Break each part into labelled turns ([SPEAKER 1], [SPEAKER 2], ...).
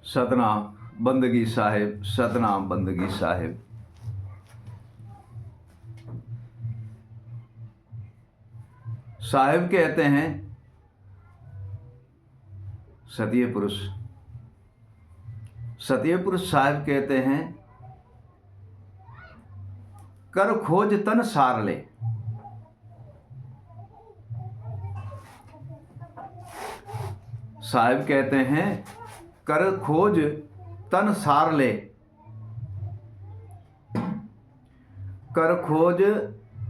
[SPEAKER 1] सतनाम बंदगी साहिब, सतनाम बंदगी साहिब। साहिब कहते हैं सतीय पुरुष। सतीय पुरुष साहिब कहते हैं कर खोज तन सार ले। साहिब कहते हैं कर खोज तन सार ले, कर खोज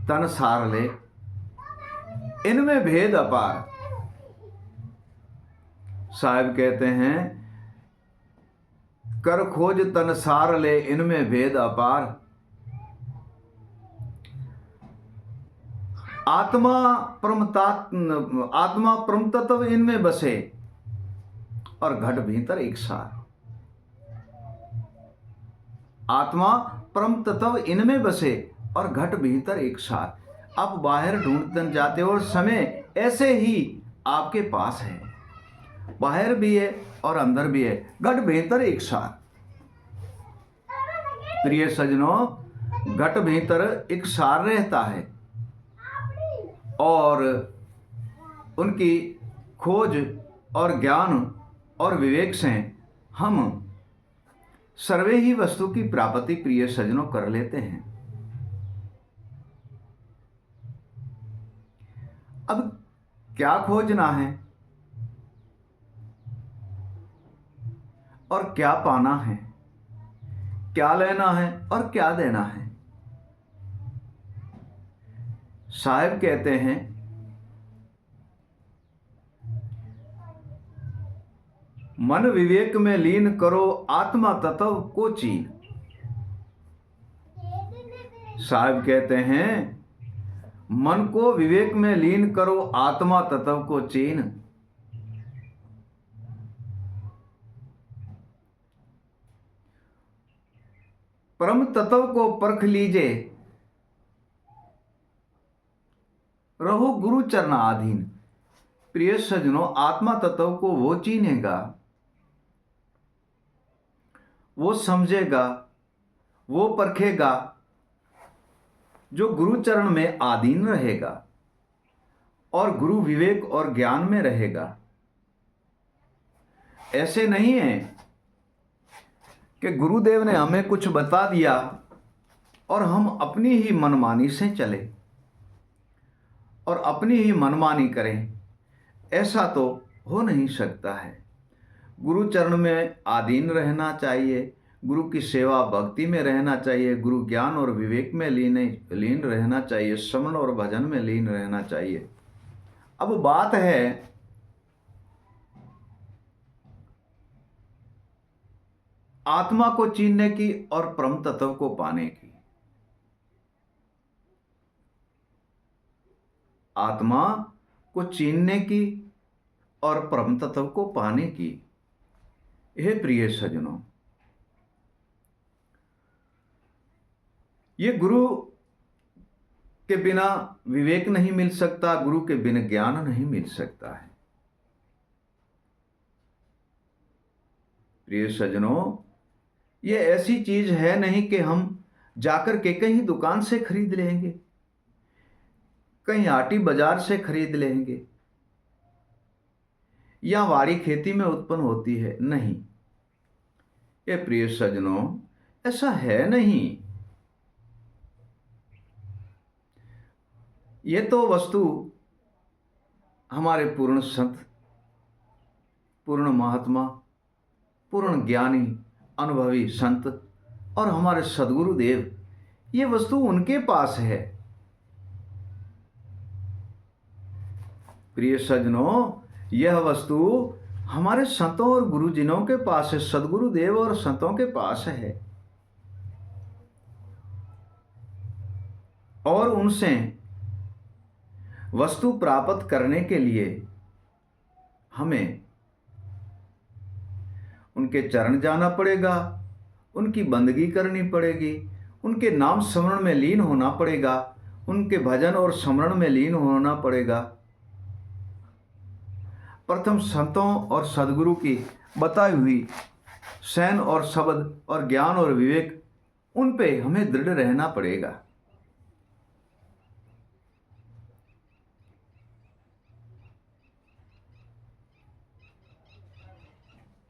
[SPEAKER 1] तन सार ले, इनमें भेद अपार। साहिब कहते हैं कर खोज तन सार ले, इनमें भेद अपार। आत्मा परम तत्व इनमें बसे और घट भीतर एक सार। आत्मा परम तत्व इनमें बसे और घट भीतर एक सार। आप बाहर ढूंढते जाते हो और समय ऐसे ही आपके पास है, बाहर भी है और अंदर भी है, घट भीतर एक सार। प्रिय सज्जनों, घट भीतर एक सार रहता है और उनकी खोज और ज्ञान और विवेक से हम सर्वे ही वस्तु की प्राप्ति प्रिय सज्जनों कर लेते हैं। अब क्या खोजना है और क्या पाना है, क्या लेना है और क्या देना है। साहिब कहते हैं मन विवेक में लीन करो, आत्मा तत्व को चीन। साहिब कहते हैं मन को विवेक में लीन करो, आत्मा तत्व को चीन। परम तत्व को परख लीजिए, रहो गुरु चरण आधीन। प्रिय सज्जनों, आत्मा तत्व को वो चीनेगा, वो समझेगा, वो परखेगा जो गुरु चरण में आधीन रहेगा और गुरु विवेक और ज्ञान में रहेगा। ऐसे नहीं है कि गुरुदेव ने हमें कुछ बता दिया और हम अपनी ही मनमानी से चले और अपनी ही मनमानी करें। ऐसा तो हो नहीं सकता है। गुरु चरण में आधीन रहना चाहिए, गुरु की सेवा भक्ति में रहना चाहिए, गुरु ज्ञान और विवेक में लीन रहना चाहिए, श्रवण और भजन में लीन रहना चाहिए। अब बात है आत्मा को चीनने की और परम तत्व को पाने की। आत्मा को चीनने की और परम तत्व को पाने की। हे प्रिय सज्जनों, ये गुरु के बिना विवेक नहीं मिल सकता, गुरु के बिना ज्ञान नहीं मिल सकता है। प्रिय सज्जनों, ये ऐसी चीज है नहीं कि हम जाकर के कहीं दुकान से खरीद लेंगे, कहीं हाटी बाजार से खरीद लेंगे या वाड़ी खेती में उत्पन्न होती है। नहीं, ये प्रिय सज्जनों ऐसा है नहीं। ये तो वस्तु हमारे पूर्ण संत, पूर्ण महात्मा, पूर्ण ज्ञानी, अनुभवी संत और हमारे सद्गुरु देव, ये वस्तु उनके पास है। प्रिय सज्जनों, यह वस्तु हमारे संतों और गुरुजनों के पास है, सद्गुरु देव और संतों के पास है। और उनसे वस्तु प्राप्त करने के लिए हमें उनके चरण जाना पड़ेगा, उनकी बंदगी करनी पड़ेगी, उनके नाम स्मरण में लीन होना पड़ेगा, उनके भजन और स्मरण में लीन होना पड़ेगा। प्रथम संतों और सदगुरु की बताई हुई सैन और शब्द और ज्ञान और विवेक, उन पे हमें दृढ़ रहना पड़ेगा।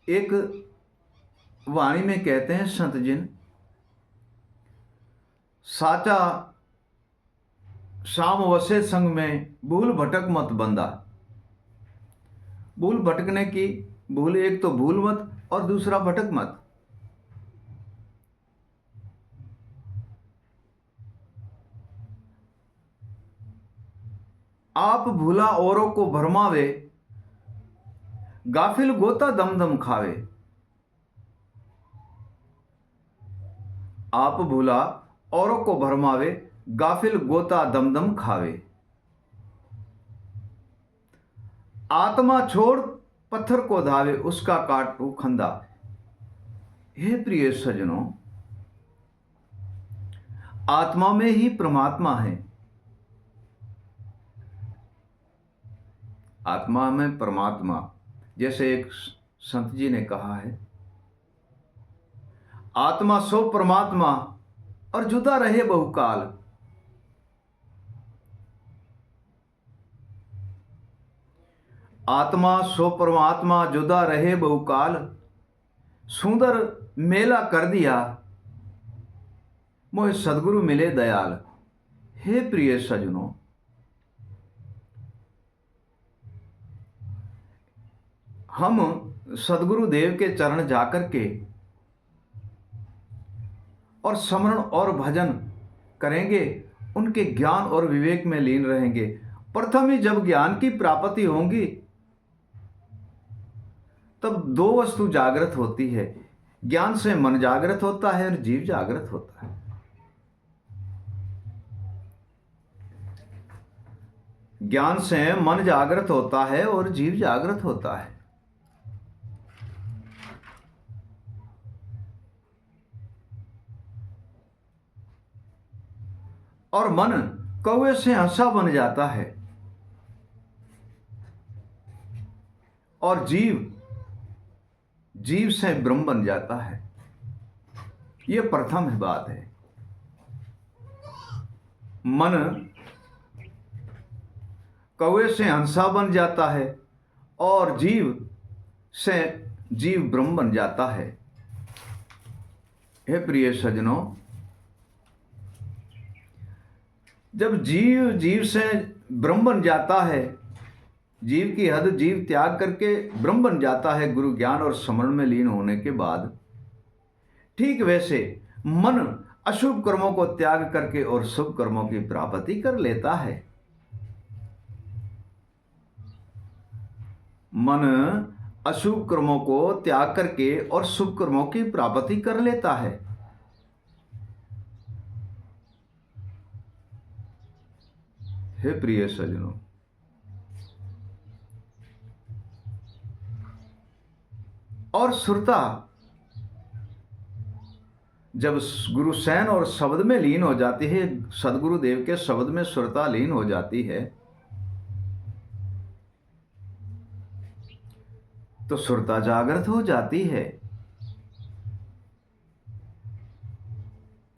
[SPEAKER 1] एक वाणी में कहते हैं संत जिन, साचा शाम वसे संग में भूल भटक मत बंदा। भूल भटकने की भूल, एक तो भूल मत और दूसरा भटक मत। आप भूला औरों को भरमावे, गाफिल गोता दम दम खावे। आप भूला औरों को भरमावे, गाफिल गोता दम दम खावे। आत्मा छोड़ पत्थर को धावे, उसका काटू खंदा। हे प्रिय सज्जनों, आत्मा में ही परमात्मा है। आत्मा में परमात्मा, जैसे एक संत जी ने कहा है, आत्मा सो परमात्मा और जुदा रहे बहुकाल। आत्मा सो परमात्मा जुदा रहे बहुकाल, सुंदर मेला कर दिया, मोहे सदगुरु मिले दयाल। हे प्रिय सज्जनों, हम सदगुरु देव के चरण जाकर के और स्मरण और भजन करेंगे, उनके ज्ञान और विवेक में लीन रहेंगे। प्रथम ही जब ज्ञान की प्राप्ति होगी, तब दो वस्तु जागृत होती है। ज्ञान से मन जागृत होता है और जीव जागृत होता है। ज्ञान से मन जागृत होता है और जीव जागृत होता है। और मन कौवे से हंसा बन जाता है और जीव से ब्रह्म बन जाता है। यह प्रथम बात है। मन कौवे से हंसा बन जाता है और जीव ब्रह्म बन जाता है। हे प्रिय सज्जनों, जब जीव से ब्रह्म बन जाता है, जीव की हद जीव त्याग करके ब्रह्म बन जाता है गुरु ज्ञान और स्मरण में लीन होने के बाद, ठीक वैसे मन अशुभ कर्मों को त्याग करके और शुभ कर्मों की प्राप्ति कर लेता है। मन अशुभ कर्मों को त्याग करके और शुभ कर्मों की प्राप्ति कर लेता है। हे प्रिय सज्जनों, और सुरता जब गुरु सैन और शब्द में लीन हो जाती है, सदगुरु देव के शब्द में सुरता लीन हो जाती है, तो सुरता जागृत हो जाती है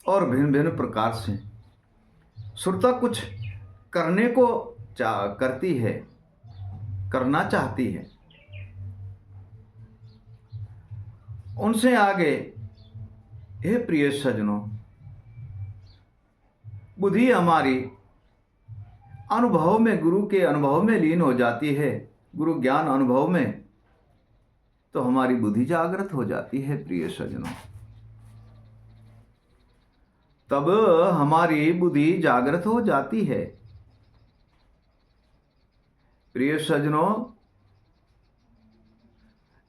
[SPEAKER 1] और भिन्न भिन्न प्रकार से सुरता कुछ करने को करती है, करना चाहती है। उनसे आगे, हे प्रिय सज्जनों, बुद्धि हमारी अनुभव में, गुरु के अनुभव में लीन हो जाती है, गुरु ज्ञान अनुभव में, तो हमारी बुद्धि जागृत हो जाती है। प्रिय सज्जनों, तब हमारी बुद्धि जागृत हो जाती है। प्रिय सज्जनों,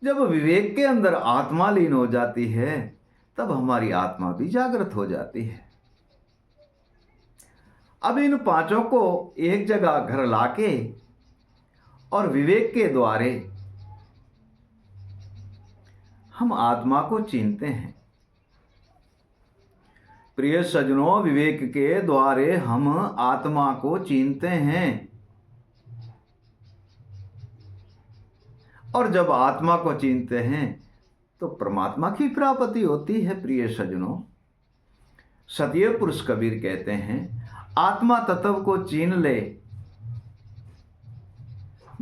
[SPEAKER 1] जब विवेक के अंदर आत्मा लीन हो जाती है, तब हमारी आत्मा भी जागृत हो जाती है। अब इन पांचों को एक जगह घर लाके और विवेक के द्वारे हम आत्मा को चिन्हते हैं। प्रिय सज्जनों, विवेक के द्वारे हम आत्मा को चिन्हते हैं। और जब आत्मा को चिन्हते हैं, तो परमात्मा की प्राप्ति होती है। प्रिय सज्जनों, सत्य पुरुष कबीर कहते हैं, आत्मा तत्व को चीन ले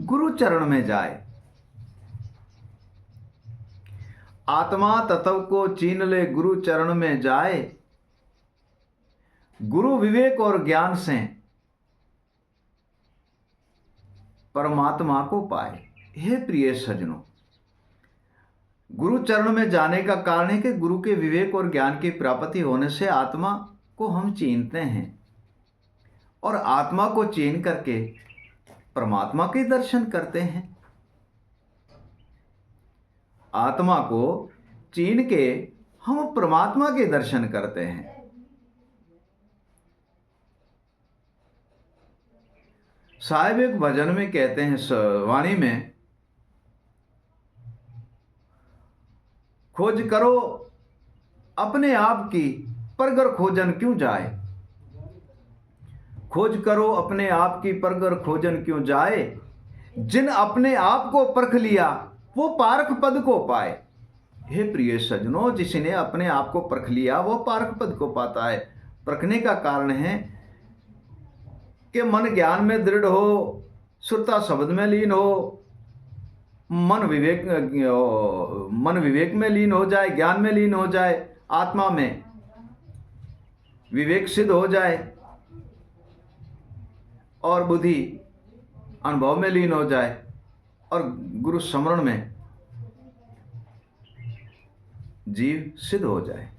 [SPEAKER 1] गुरु चरण में जाए। आत्मा तत्व को चीन ले गुरु चरण में जाए, गुरु विवेक और ज्ञान से परमात्मा को पाए। हे प्रिय सज्जनों, गुरु चरण में जाने का कारण है कि गुरु के विवेक और ज्ञान की प्राप्ति होने से आत्मा को हम चीनते हैं और आत्मा को चीन करके परमात्मा के दर्शन करते हैं। आत्मा को चीन के हम परमात्मा के दर्शन करते हैं। साहिब एक भजन में कहते हैं, वाणी में, खोज करो अपने आप की परगर खोजन क्यों जाए। खोज करो अपने आप की परगर खोजन क्यों जाए, जिन अपने आप को परख लिया वो पारख पद को पाए। हे प्रिय सज्जनों, जिसने अपने आप को परख लिया वो पारख पद को पाता है। परखने का कारण है कि मन ज्ञान में दृढ़ हो, सुरता शब्द में लीन हो, मन विवेक में लीन हो जाए, ज्ञान में लीन हो जाए, आत्मा में विवेक सिद्ध हो जाए और बुद्धि अनुभव में लीन हो जाए और गुरु स्मरण में जीव सिद्ध हो जाए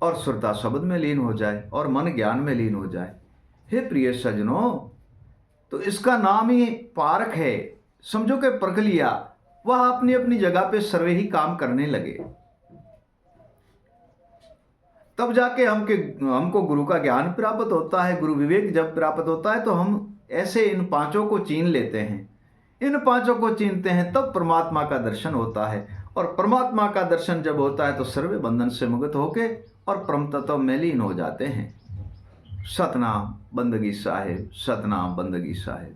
[SPEAKER 1] और सुरता शब्द में लीन हो जाए और मन ज्ञान में लीन हो जाए। हे प्रिय सज्जनों, तो इसका नाम ही पारख है। समझो कि परख लिया, वह अपनी अपनी जगह पे सर्वे ही काम करने लगे, तब जाके हमको गुरु का ज्ञान प्राप्त होता है। गुरु विवेक जब प्राप्त होता है तो हम ऐसे इन पांचों को चीन लेते हैं। इन पांचों को चीनते हैं तब परमात्मा का दर्शन होता है, और परमात्मा का दर्शन जब होता है तो सर्वे बंधन से मुक्त होके और परम तत्व में लीन हो जाते हैं। सतनाम बंदगी साहिब, सतनाम बंदगी साहिब।